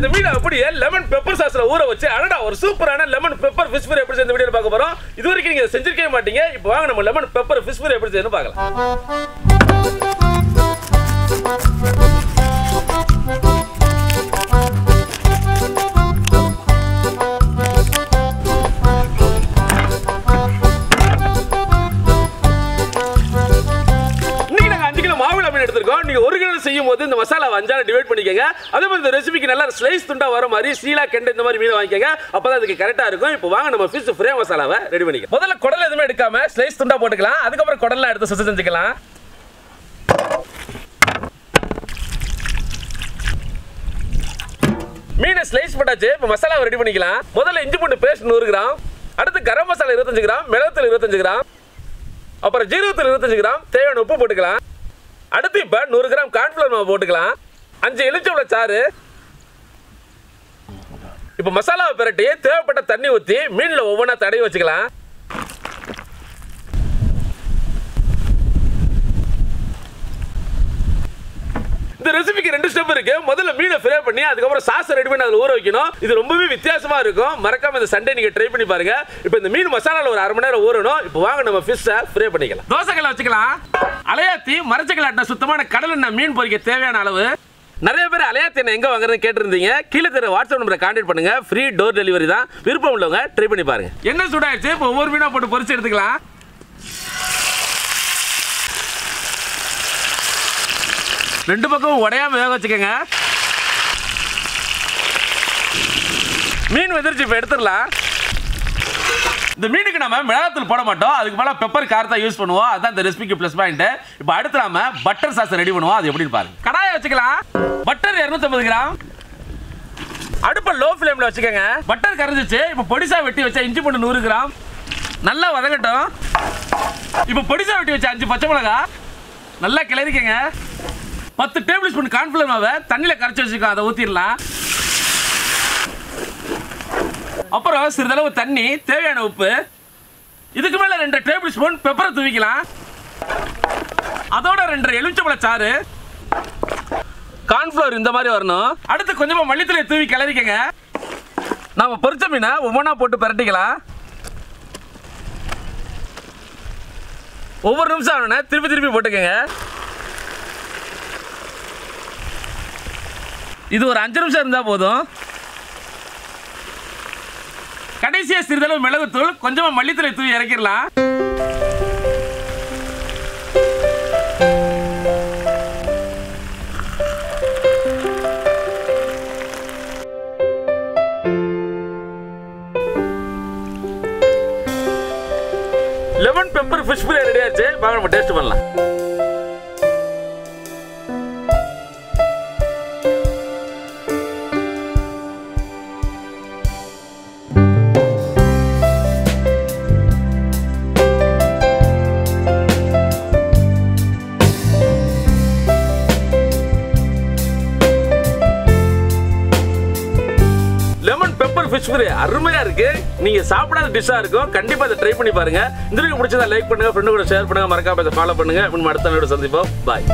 இந்த மீனை அப்படியே லெமன் பெப்பர் சாஸ்ல ஊற வச்சு அடடா ஒரு சூப்பரான லெமன் பெப்பர் ஃபிஷ் ஃப்ரை எப்படி இந்த வீடியோல பார்க்க போறோம். இது வரைக்கும் நீங்க செஞ்சிருக்கவே மாட்டீங்க. இப்போ வாங்க நம்ம லெமன் பெப்பர் ஃபிஷ் ஃப்ரை எப்படி செய்யணும்னு பார்க்கலாம். நீங்க ஒரு கிலோ செய்யும் போது இந்த மசாலா அஞ்சால டிவைட் பண்ணிக்கங்க. அதே மாதிரி இந்த ரெசிபிக்கு நல்லா ஸ்லைஸ் துண்டா வர மாதிரி சீலா கெண்டை இந்த மாதிரி மீன் வாங்கிக்கங்க. அப்பதான் அதுக்கு கரெக்டா இருக்கும். இப்போ வாங்க நம்ம ஃபிஷ் ஃப்ரை மசாலாவை ரெடி பண்ணிக்கலாம். முதல்ல குடல் எதுவுமே எடுக்காம ஸ்லைஸ் துண்டா போட்டுக்கலாம். அதுக்கப்புறம் குடல்லாம் எடுத்து சுத்தம் செஞ்சுக்கலாம். மீனை ஸ்லைஸ் போட்டாச்சு. இப்போ மசாலாவை ரெடி பண்ணிக்கலாம். முதல்ல இஞ்சி பூண்டு பேஸ்ட் 100 கிராம், அடுத்து கரம் மசாலா 25 கிராம், மிளகுத்தூள் 25 கிராம், அப்புறம் ஜீரகத்தூள் 25 கிராம், தேவையான உப்பு போட்டுக்கலாம். அடுத்து இப்ப 100 கிராம் கார்ன்ஃப்ளவர் மாவு போட்டுக்கலாம். 5 எலுமிச்சம்பழ சாறு. இப்ப மசாலாவை பிரட்டி தேவைப்பட்ட தண்ணி ஊத்தி மீன்ல ஒவ்வொன்றா தடவி வச்சுக்கலாம். இந்த ரெசிபிக்கு 2 ஸ்டெப் இருக்கு. முதல்ல மீனை ஃப்ரை பண்ணி அதுக்கப்புறம் சாஸ் ரெடி பண்ணி அதுல ஊற வைக்கணும். இது ரொம்பவே வித்தியாசமா இருக்கும். மறக்காம இந்த சண்டே நீங்க ட்ரை பண்ணி பாருங்க. இப்போ இந்த மீன் மசாலால ஒரு 1/2 மணி நேரம் ஊறணும். இப்போ வாங்க நம்ம ஃபிஷ்ஷை ஃப்ரை பண்ணிக்கலாம். தோசைக்கல்ல வச்சுக்கலாம். அலையாத்தி மரச்சக்கலாட்டின சுத்தமான கடல் எண்ணெய் மீன் பொரிக்க தேவையான அளவு. நிறைய பேர் அலையாத்தி எண்ணெய் எங்க வாங்குறதுன்னு கேட்டிருந்தீங்க. கீழே தெரிய வாட்ஸ்அப் நம்பரை கான்டாக்ட் பண்ணுங்க. ஃப்ரீ டோர் டெலிவரி தான். விருப்பம் உள்ளவங்க ட்ரை பண்ணி பாருங்க. எண்ணெய் சூடாயிடுச்சு. இப்போ ஒவ்வொரு மீனா போட்டு பொரிச்சு எடுத்துக்கலாம். ரெண்டு பக்கம் உடையாம வேக வச்சுக்கோங்க. மீன் வெதிர்ச்சி இப்போ எடுத்துடலாம். இந்த மீனுக்கு நம்ம மிளகாத்தூள் போட மாட்டோம். அதுக்கு மேலே பெப்பர் காரத்தை யூஸ் பண்ணுவோம். அதுதான் இந்த ரெசிபிக்கு ப்ளஸ் பாயிண்ட். இப்போ அடுத்து நாம பட்டர் சாஸ் ரெடி பண்ணுவோம். அது எப்படின்னு பாருங்க. கடாயை வச்சுக்கலாம். Butter 250 gram. அடுப்பை லோ ஃப்ளேமில் வச்சுக்கோங்க. பட்டர் கரைஞ்சிச்சு. இப்போ பொடிசா வெட்டி வச்ச இஞ்சி பூண்டு 100 கிராம் நல்லா வதங்கட்டும். இப்போ பொடிசா வெட்டி வச்ச 5 பச்சை மிளகா நல்லா கிளறிக்கங்க. 10 டேபிள் ஸ்பூன் கார்ன்ஃப்ளவர் மாவை தண்ணியில் கரைச்சி வச்சுக்கலாம். அதை ஊற்றிடலாம். அப்புறம் சிறிதளவு தண்ணி, தேவையான உப்பு, இதுக்கு மேலே 2 டேபிள் ஸ்பூன் பெப்பரை தூவிக்கலாம். அதோட 2 எலுமிச்சம்பழ சாறு. கார்ன்ஃப்ளவர் இந்த மாதிரி வரணும். அடுத்து கொஞ்சமா மல்லித்தூளை தூவி கிளறிக்கங்க. நாம பொரிச்ச மீனை ஒவ்வொன்றா போட்டு பரட்டிக்கலாம். ஒவ்வொரு நிமிஷம் ஆனோடனே திருப்பி போட்டுக்கங்க. இது ஒரு 5 நிமிஷம் இருந்தா போதும். கடைசியா சிறிதளவு மிளகுத்தூள், கொஞ்சமா மல்லித்தூளை தூவி இறக்கிடலாம். Lemon pepper fish fry ready ஆச்சு. வாங்க நம்ம டேஸ்ட் பண்ணலாம். ஃபிஷ் ஃப்ரை அருமையா இருக்கு. நீங்க சாப்பிடாத டிஷ்ஷா இருக்கும். கண்டிப்பா இதை ட்ரை பண்ணி பாருங்க. இந்த வீடியோ பிடிச்சதா லைக் பண்ணுங்க, ஃப்ரெண்டு கூட ஷேர் பண்ணுங்க, மறக்காம இதை ஃபாலோ பண்ணுங்க. அடுத்த வீடியோல சந்திப்போம். பாய்.